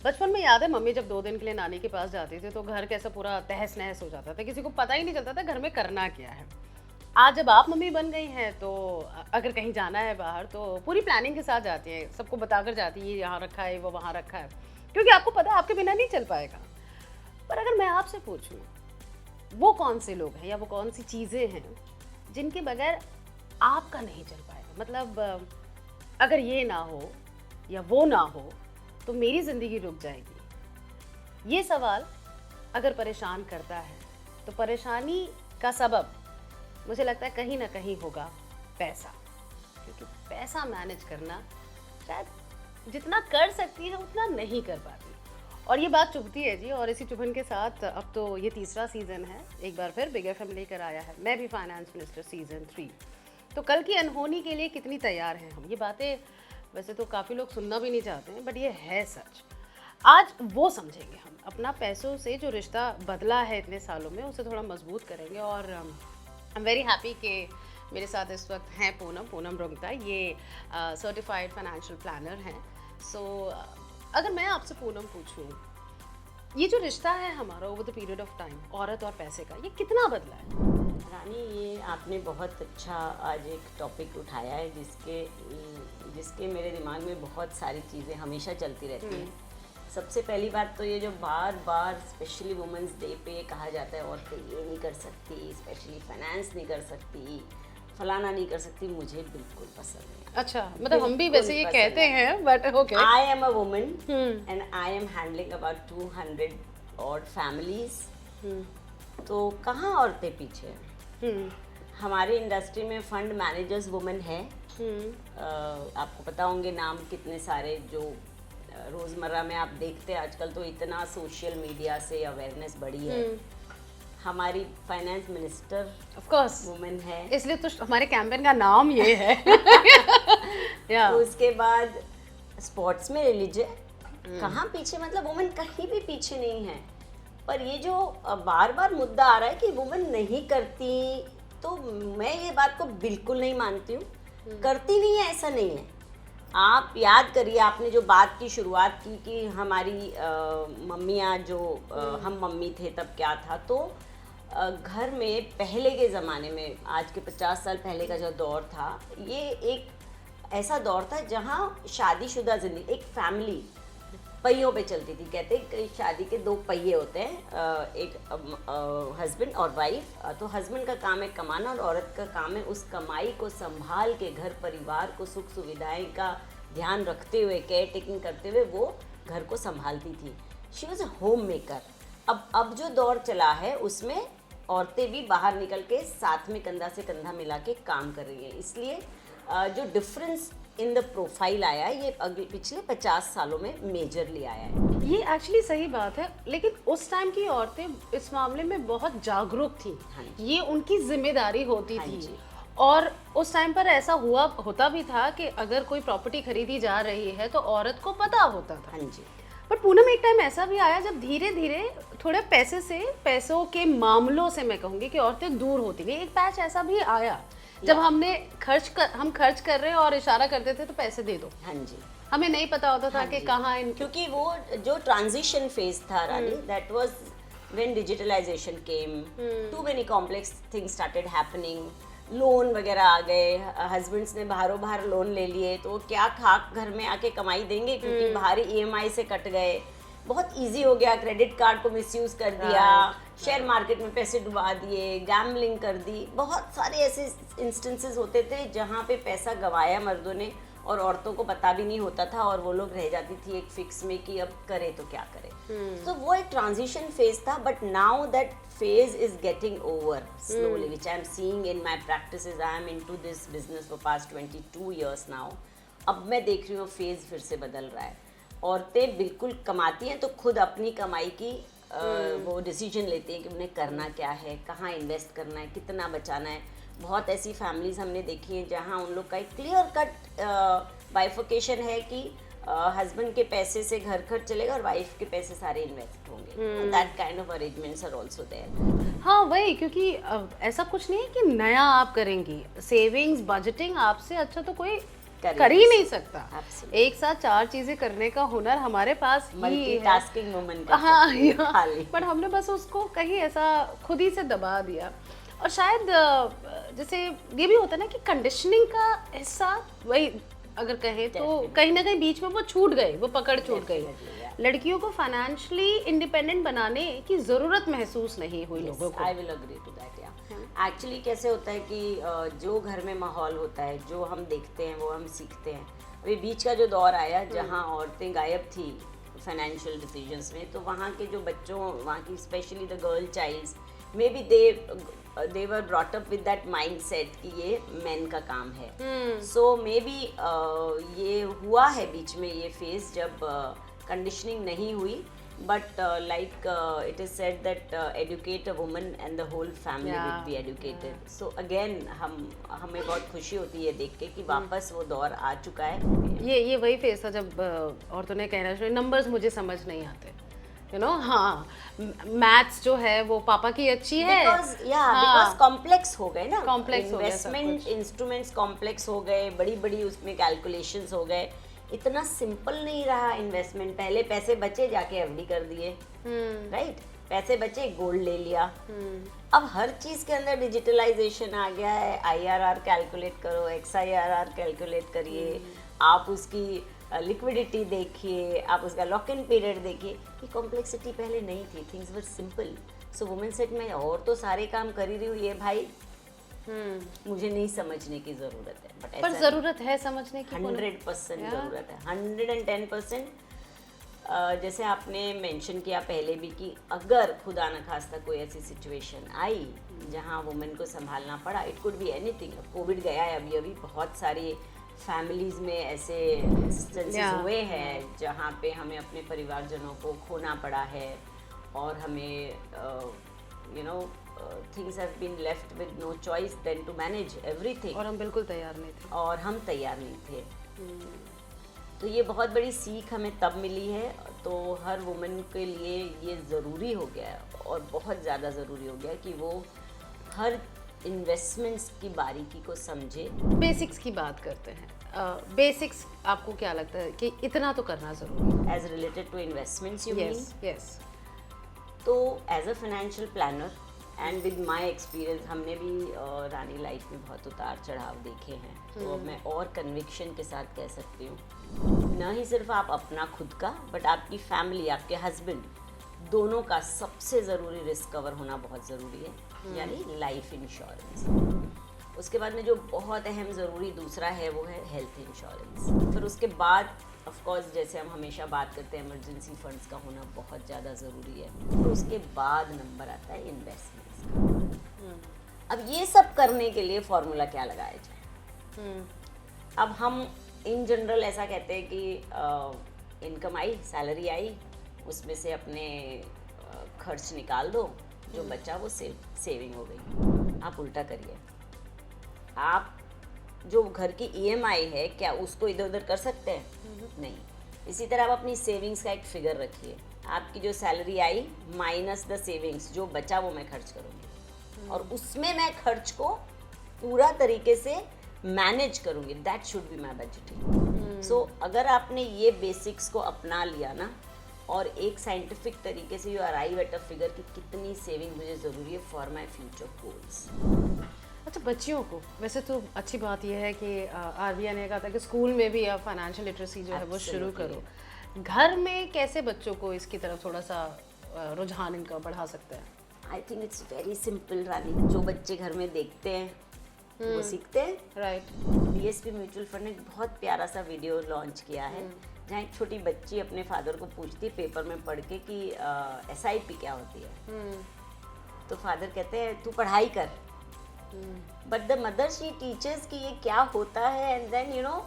बचपन में याद है मम्मी जब 2 दिन के लिए नानी के पास जाती थी तो घर कैसा पूरा तहस नहस हो जाता था, किसी को पता ही नहीं चलता था घर में करना क्या है। आज जब आप मम्मी बन गई हैं तो अगर कहीं जाना है बाहर तो पूरी प्लानिंग के साथ जाती हैं, सबको बताकर जाती है ये यहाँ रखा है वो वहाँ रखा है, क्योंकि आपको पता है आपके बिना नहीं चल पाएगा। पर अगर मैं आपसे पूछूं, वो कौन से लोग हैं या वो कौन सी चीज़ें हैं जिनके बगैर आपका नहीं चल पाएगा? मतलब अगर ये ना हो या वो ना हो तो मेरी ज़िंदगी रुक जाएगी। ये सवाल अगर परेशान करता है तो परेशानी का सबब मुझे लगता है कहीं ना कहीं होगा पैसा, क्योंकि पैसा मैनेज करना शायद जितना कर सकती है उतना नहीं कर पाती। और ये बात चुभती है जी, और इसी चुभन के साथ अब तो ये तीसरा सीज़न है, एक बार फिर बिग एफएम लेकर आया है मैं भी फाइनेंस मिनिस्टर सीज़न 3। तो कल की अनहोनी के लिए कितनी तैयार हैं हम? ये बातें वैसे तो काफ़ी लोग सुनना भी नहीं चाहते हैं, बट ये है सच। आज वो समझेंगे हम, अपना पैसों से जो रिश्ता बदला है इतने सालों में उसे थोड़ा मजबूत करेंगे। और आई एम वेरी हैप्पी कि मेरे साथ इस वक्त हैं पूनम रोंगटा, ये सर्टिफाइड फाइनेंशियल प्लानर हैं। सो अगर मैं आपसे पूनम पूछूं, ये जो रिश्ता है हमारा over the period of time औरत और पैसे का, ये कितना बदला है? रानी, ये आपने बहुत अच्छा आज एक टॉपिक उठाया है जिसके मेरे दिमाग में बहुत सारी चीज़ें हमेशा चलती रहती हैं। सबसे पहली बात तो ये जो बार बार स्पेशली वुमेंस डे पे ये कहा जाता है औरतें ये नहीं कर सकती, स्पेशली फाइनेंस नहीं कर सकती, फलाना नहीं कर सकती, मुझे बिल्कुल पसंद नहीं। अच्छा, मतलब हम भी वैसे ये कहते हैं, but okay. I am a woman and I am handling about 200 odd families. तो कहाँ औरतें पीछे हैं? हमारी इंडस्ट्री में फंड मैनेजर्स वुमेन है। आपको पता होंगे नाम कितने सारे जो रोज़मर्रा में आप देखते हैं। आजकल तो इतना सोशल मीडिया से अवेयरनेस बढ़ी है। हमारी finance minister of course women है, इसलिए तो हमारे कैंपेन का नाम ये है। या उसके बाद स्पोर्ट्स में ले लीजिए, कहाँ पीछे, मतलब वुमेन कहीं भी पीछे नहीं है। पर ये जो बार बार मुद्दा आ रहा है कि वुमेन नहीं करती, तो मैं ये बात को बिल्कुल नहीं मानती हूँ। करती नहीं है ऐसा नहीं है। आप याद करिए, आपने जो बात की शुरुआत की कि हमारी मम्मियाँ जो हम मम्मी थे तब क्या था, तो घर में पहले के ज़माने में, आज के 50 साल पहले का जो दौर था, ये एक ऐसा दौर था जहाँ शादीशुदा जिंदगी, एक फैमिली पहियों पे चलती थी। कहते हैं कि शादी के 2 पहिए होते हैं, एक हस्बैंड और वाइफ। तो हस्बैंड का काम है कमाना और औरत का काम है उस कमाई को संभाल के घर परिवार को सुख सुविधाएं का ध्यान रखते हुए, केयर टेकिंग करते हुए वो घर को संभालती थी। She was a home maker. अब जो दौर चला है उसमें औरतें भी बाहर निकल के साथ में कंधा से कंधा मिला के काम कर रही हैं। इसलिए जो डिफरेंस इन द प्रोफाइल आया है, ये पिछले 50 सालों में मेजरली आया है। ये एक्चुअली सही बात है, लेकिन उस टाइम की औरतें इस मामले में बहुत जागरूक थी। ये उनकी जिम्मेदारी होती थी। और उस टाइम पर ऐसा होता भी था कि अगर कोई प्रॉपर्टी खरीदी जा रही है तो औरत को पता होता था। हाँ जी। बट पूनम, एक टाइम ऐसा भी आया जब धीरे धीरे थोड़े पैसों के मामलों से मैं कहूँगी कि औरतें दूर होती गई। एक पैच ऐसा भी आया जब हम खर्च कर रहे हैं और इशारा करते थे तो पैसे दे दो। हाँ जी। हमें नहीं पता होता था कि कहाँ क्योंकि वो जो ट्रांजिशन फेज था Rani, that was when digitalization came, too many complex things started happening, loan वगैरह आ गए, हस्बैंड्स ने बाहरों बाहर लोन ले लिए, तो क्या खाक घर में आके कमाई देंगे, क्योंकि बाहरी ईएमआई से कट गए। बहुत इजी हो गया, क्रेडिट कार्ड को मिसयूज कर दिया, शेयर मार्केट में पैसे डुबा दिए, गैम्बलिंग कर दी। बहुत सारे ऐसे इंस्टेंसेस होते थे जहाँ पे पैसा गंवाया मर्दों ने और औरतों को पता भी नहीं होता था, और वो लोग रह जाती थी एक फिक्स में कि अब करे तो क्या करे। तो वो एक ट्रांजिशन फेज था, but now that phase is getting over slowly, which I am seeing in my practices. I am into this business for past 22 years now. अब मैं देख रही हूँ फेज फिर से बदल रहा है। औरतें बिल्कुल कमाती हैं तो खुद अपनी कमाई की वो डिसीजन लेती हैं कि उन्हें करना क्या है, कहाँ इन्वेस्ट करना है, कितना बचाना है। बहुत ऐसी फैमिलीज हमने देखी हैं जहाँ उन लोग का एक क्लियर कट बाइफिकेशन है कि हस्बैंड के पैसे से घर खर्च चलेगा और वाइफ के पैसे सारे इन्वेस्ट होंगे। That kind of arrangements are also there. हाँ वही, क्योंकि ऐसा कुछ नहीं है कि नया आप करेंगी। सेविंग्स, बजटिंग आपसे अच्छा तो कोई कर ही नहीं सकता। Absolutely. एक साथ 4 चीजें करने का हुनर हमारे पास ही है। मल्टीटास्किंग वुमन का हाँ खाली। पर हमने बस उसको कहीं ऐसा खुद ही से दबा दिया। और शायद जैसे ये भी होता है ना कि कंडीशनिंग का हिस्सा, वही अगर कहें तो कहीं ना कहीं बीच में वो छूट गए, वो पकड़ छूट गई। लड़कियों को फाइनेंशियली इंडिपेंडेंट बनाने की जरूरत महसूस नहीं हुई लोगों को। I will agree to that. या एक्चुअली कैसे होता है कि जो घर में माहौल होता है, जो हम देखते हैं वो हम सीखते हैं। अभी बीच का जो दौर आया जहाँ औरतें गायब थी फाइनेंशियल डिसीजंस में, तो वहाँ के जो बच्चों, वहाँ की specially the girl childs, may be they were brought up with that mindset कि ये मैन का काम है। सो मे बी ये हुआ है बीच में ये फेज जब कंडीशनिंग नहीं हुई, but like it is said that educate a woman and the whole family will be educated. So again हमें बहुत खुशी होती है देख के कि वापस वो दौर आ चुका है। ये वही फेज था जब औरतों ने कहना शुरू, नंबर्स मुझे समझ नहीं आते, यू नो। हाँ, मैथ्स जो है वो पापा की अच्छी है, बिकॉज कॉम्प्लेक्स हो गए ना, Complex हो गया सब इन्वेस्टमेंट इंस्ट्रूमेंट्स कॉम्प्लेक्स हो गए, बड़ी बड़ी उसमें कैलकुलेशंस हो गए, इतना सिंपल नहीं रहा इन्वेस्टमेंट। पहले पैसे बचे जाके एफडी कर दिए, राइट, पैसे बचे गोल्ड ले लिया। अब हर चीज के अंदर डिजिटलाइजेशन आ गया है। आईआरआर कैलकुलेट करो, एक्सआईआरआर कैलकुलेट करिए, आप उसकी लिक्विडिटी देखिए, आप उसका लॉक इन पीरियड देखिए। ये कॉम्प्लेक्सिटी पहले नहीं थी, things were simple. So women set में और तो सारे काम कर ही रही हूँ, ये भाई मुझे नहीं समझने की जरूरत है, पर जरूरत है समझने की। 100% जरूरत है, 110%। जैसे आपने मेंशन किया पहले भी कि अगर खुदा न खास्ता कोई ऐसी सिचुएशन आई जहां वुमेन को संभालना पड़ा, it could be anything. Covid गया है अभी बहुत सारी फैमिलीज में ऐसे इंस्टेंसेस हुए हैं जहां पे हमें अपने परिवारजनों को खोना पड़ा है और हमें you know things have been left with no choice than to manage everything। और हम बिल्कुल तैयार नहीं थे। और हम तैयार नहीं थे। तो ये बहुत बड़ी सीख हमें तब मिली है। तो हर वुमेन के लिए ये ज़रूरी हो गया है और बहुत ज़्यादा ज़रूरी हो गया कि वो हर इन्वेस्टमेंट्स की बारीकी को समझे। बेसिक्स की बात करते हैं। बेसिक्स आपको क्या लगता है कि इतना तो करना ज़रूरी है? Age related to investments you mean? Yes. तो as a financial planner and with my experience, हमने भी रानी लाइफ में बहुत उतार चढ़ाव देखे हैं। तो अब मैं और कन्विक्शन के साथ कह सकती हूँ, न ही सिर्फ आप अपना खुद का, बट आपकी फैमिली, आपके हस्बैंड, दोनों का सबसे ज़रूरी रिस्क कवर होना बहुत ज़रूरी है, यानी लाइफ इंश्योरेंस। उसके बाद में जो बहुत अहम ज़रूरी दूसरा है वो है हेल्थ इंश्योरेंस। फिर उसके बाद ऑफ कोर्स जैसे हम हमेशा बात करते हैं, इमरजेंसी फंड्स का होना बहुत ज़्यादा ज़रूरी है। फिर उसके बाद नंबर आता है इन्वेस्टमेंट्स का। अब ये सब करने के लिए फॉर्मूला क्या लगाया जाए? अब हम इन जनरल ऐसा कहते हैं कि इनकम आई, सैलरी आई, उसमें से अपने खर्च निकाल दो, जो बचा वो सेविंग हो गई। आप उल्टा करिए, आप जो घर की ईएमआई है क्या उसको इधर उधर कर सकते हैं? नहीं। इसी तरह आप अपनी सेविंग्स का एक फिगर रखिए, आपकी जो salary I minus the savings, जो बचा वो मैं खर्च करूँगी और उसमें मैं खर्च को पूरा तरीके से मैनेज करूँगी। That should be my budgeting. So अगर आपने ये बेसिक्स को अपना लिया ना और एक साइंटिफिक तरीके से you arrive at a figure कि कितनी सेविंग मुझे ज़रूरी है फॉर माई फ्यूचर गोल्स। अच्छा, बच्चियों को वैसे तो अच्छी बात यह है कि आरबीआई ने कहा था कि स्कूल में भी आप फाइनेंशियल लिटरेसी जो है वो शुरू करो। घर में कैसे बच्चों को इसकी तरफ थोड़ा सा रुझान इनका बढ़ा सकते हैं? I think it's very simple Rani. जो बच्चे घर में देखते हैं वो सीखते हैं। राइट। डीएसपी म्यूचुअल फंड ने बहुत प्यारा सा वीडियो लॉन्च किया है जहाँ एक छोटी बच्ची अपने फादर को पूछती पेपर में पढ़ के कि SIP क्या होती है। तो फादर कहते हैं तू पढ़ाई कर, but the mother she teachers कि ये क्या होता है, and then you know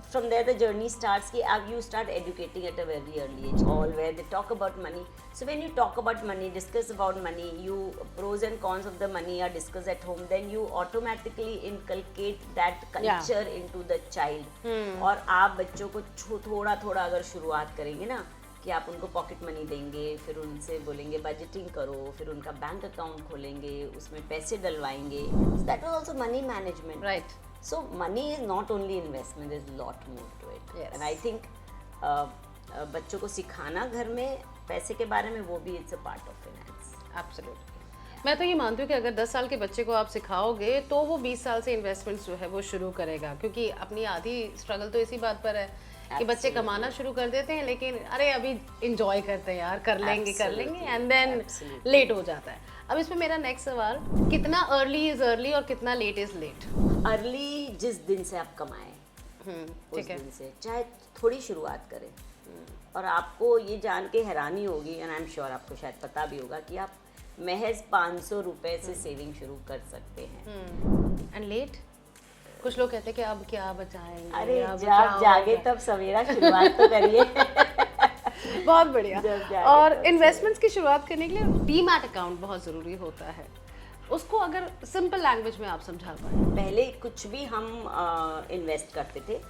from there the journey starts कि अब you start educating at a very early age, all where they talk about money. So when you talk about money, discuss about money, you pros and cons of the money are discussed at home, then you automatically inculcate that culture into the child. और आप बच्चों को थोड़ा थोड़ा अगर शुरुआत करेंगे ना कि आप उनको पॉकेट मनी देंगे, फिर उनसे बोलेंगे बजटिंग करो, फिर उनका बैंक अकाउंट खोलेंगे, उसमें पैसे डलवाएंगे, that was also money management. Right. So money is not only investment, there's a lot more to it. Yes. And I think बच्चों को सिखाना घर में पैसे के बारे में, वो भी it's a part of finance. Absolutely. मैं तो ये मानती हूँ कि अगर 10 साल के बच्चे को आप सिखाओगे तो वो 20 साल से इन्वेस्टमेंट्स जो है वो शुरू करेगा, क्योंकि अपनी आधी स्ट्रगल तो इसी बात पर है कि बच्चे कमाना शुरू कर देते हैं लेकिन अरे अभी इंजॉय करते हैं यार, कर लेंगे एंड देन लेट हो जाता है. अब इसमें मेरा नेक्स्ट सवाल, कितना अर्ली इज अर्ली और कितना लेट इज लेट? अर्ली जिस दिन से आप कमाएं उस ठीक है. दिन से चाहे थोड़ी शुरुआत करें. और आपको ये जान के हैरानी होगी, एंड आई एम श्योर आपको शायद पता भी होगा, कि आप महज 500 रुपए से सेविंग शुरू कर सकते हैं. And let? कुछ लोग कहते हैं कि अब क्या बचाएंगे. अरे अब जब क्या जागे होगा? तब सवेरा, शुरुआत तो करिए. बहुत बढ़िया. जब जागे और तब इन्वेस्टमेंट्स की शुरुआत करने के लिए डीमैट अकाउंट बहुत ज़रूरी होता है. उसको अगर सिंपल लैंग्वेज में आप समझा पाए. पहले कुछ भी हम इन्वेस्ट करते थे,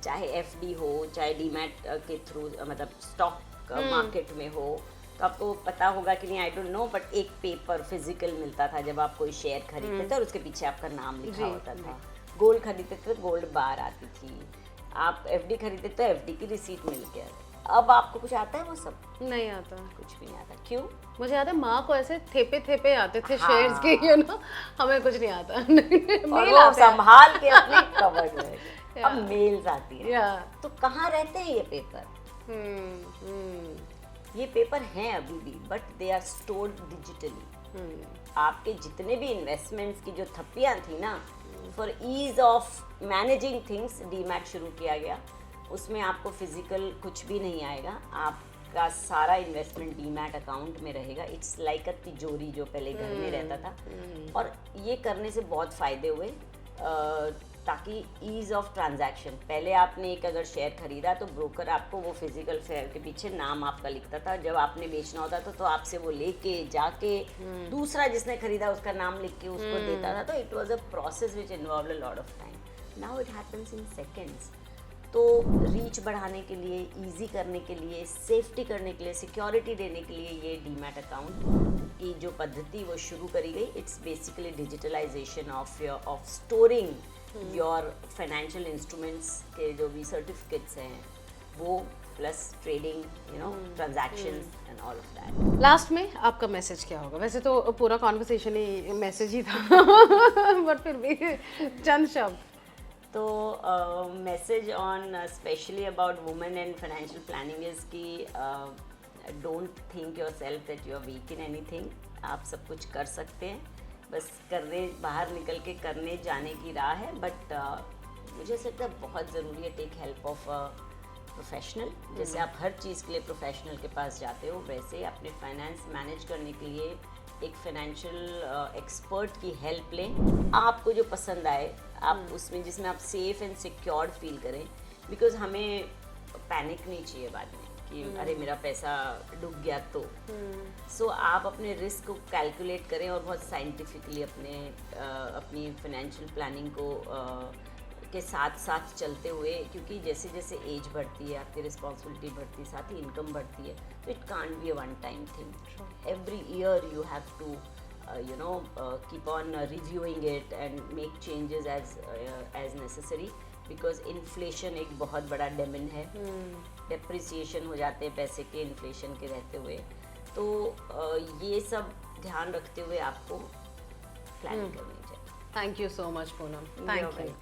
चाहे एफडी हो, चाहे डीमैट के थ्रू, मतलब स्टॉक मार्केट में हो, तो आपको पता होगा कि नहीं, आई डोंट नो, बट एक पेपर फिजिकल मिलता था जब आप कोई शेयर खरीदते थे और उसके पीछे आपका नाम लिखा होता था. गोल्ड खरीदते थे तो गोल्ड बार आती थी. आप एफडी खरीदते तो एफडी की रिसीट मिल के. अब आपको कुछ आता है वो सब? नहीं आता. कुछ भी नहीं आता. क्यों? मुझे याद है माँ को ऐसे थेपे आते थे हाँ. शेयर्स के, यू नो. हमें कुछ नहीं आता. और मेल वो आते हैं. संभाल के अपने कवर्ड में. अब मेल्स आती है. या तो कहाँ रहते हैं ये पेपर? ये पेपर हैं अभी भी, but they are stored digitally. आपके जितने भी इन्वेस्टमेंट्स की जो थप्पियाँ थी ना, for ease of managing things demat शुरू किया गया. उसमें आपको फिजिकल कुछ भी नहीं आएगा, आपका सारा इन्वेस्टमेंट डीमैट अकाउंट में रहेगा. इट्स लाइक अ तिजोरी जो पहले घर में रहता था. और ये करने से बहुत फ़ायदे हुए, ताकि ईज़ ऑफ ट्रांजैक्शन. पहले आपने एक अगर शेयर खरीदा तो ब्रोकर आपको वो फिजिकल शेयर के पीछे नाम आपका लिखता था. जब आपने बेचना होता था तो आपसे वो लेके जाके दूसरा जिसने खरीदा उसका नाम लिख के उसको देता था. तो it was a process which involve a lot of time. Now it happens in seconds. तो रीच बढ़ाने के लिए, इजी करने के लिए, सेफ्टी करने के लिए, सिक्योरिटी देने के लिए ये डीमैट अकाउंट की जो पद्धति वो शुरू करी गई. It's basically digitalisation of storing your financial instruments के जो भी सर्टिफिकेट्स हैं वो, plus trading, you know, transactions and all of that. Last में आपका मैसेज क्या होगा? वैसे तो पूरा कॉन्वर्सेशन ही मैसेज ही था बट फिर भी चंद शब्द. तो message on specially about women and financial planning is कि don't think yourself that you are weak in anything. आप सब कुछ कर सकते हैं, बस करने, बाहर निकल के करने जाने की राह है. बट मुझे ऐसा लगता है बहुत ज़रूरी है टेक हेल्प ऑफ प्रोफेशनल. जैसे आप हर चीज़ के लिए प्रोफेशनल के पास जाते हो, वैसे अपने फाइनेंस मैनेज करने के लिए एक फाइनेंशियल एक्सपर्ट की हेल्प लें. आपको जो पसंद आए आप उसमें, जिसमें आप सेफ एंड सिक्योर्ड फील करें. बिकॉज हमें पैनिक नहीं चाहिए बाद में कि अरे मेरा पैसा डूब गया तो. सो आप अपने रिस्क को कैलकुलेट करें और बहुत साइंटिफिकली अपनी फाइनेंशियल प्लानिंग को के साथ साथ चलते हुए, क्योंकि जैसे जैसे एज बढ़ती है, आपकी रिस्पॉन्सिबिलिटी बढ़ती है, साथ ही इनकम बढ़ती है, तो it can't be a one time thing. Every year you have to keep on reviewing it and make changes as necessary, because inflation एक बहुत बड़ा डेमन है. डेप्रिसिएशन हो जाते हैं पैसे के इन्फ्लेशन के रहते हुए. तो ये सब ध्यान रखते हुए आपको प्लानिंग करनी चाहिए. Thank you so much Poonam. Thank you.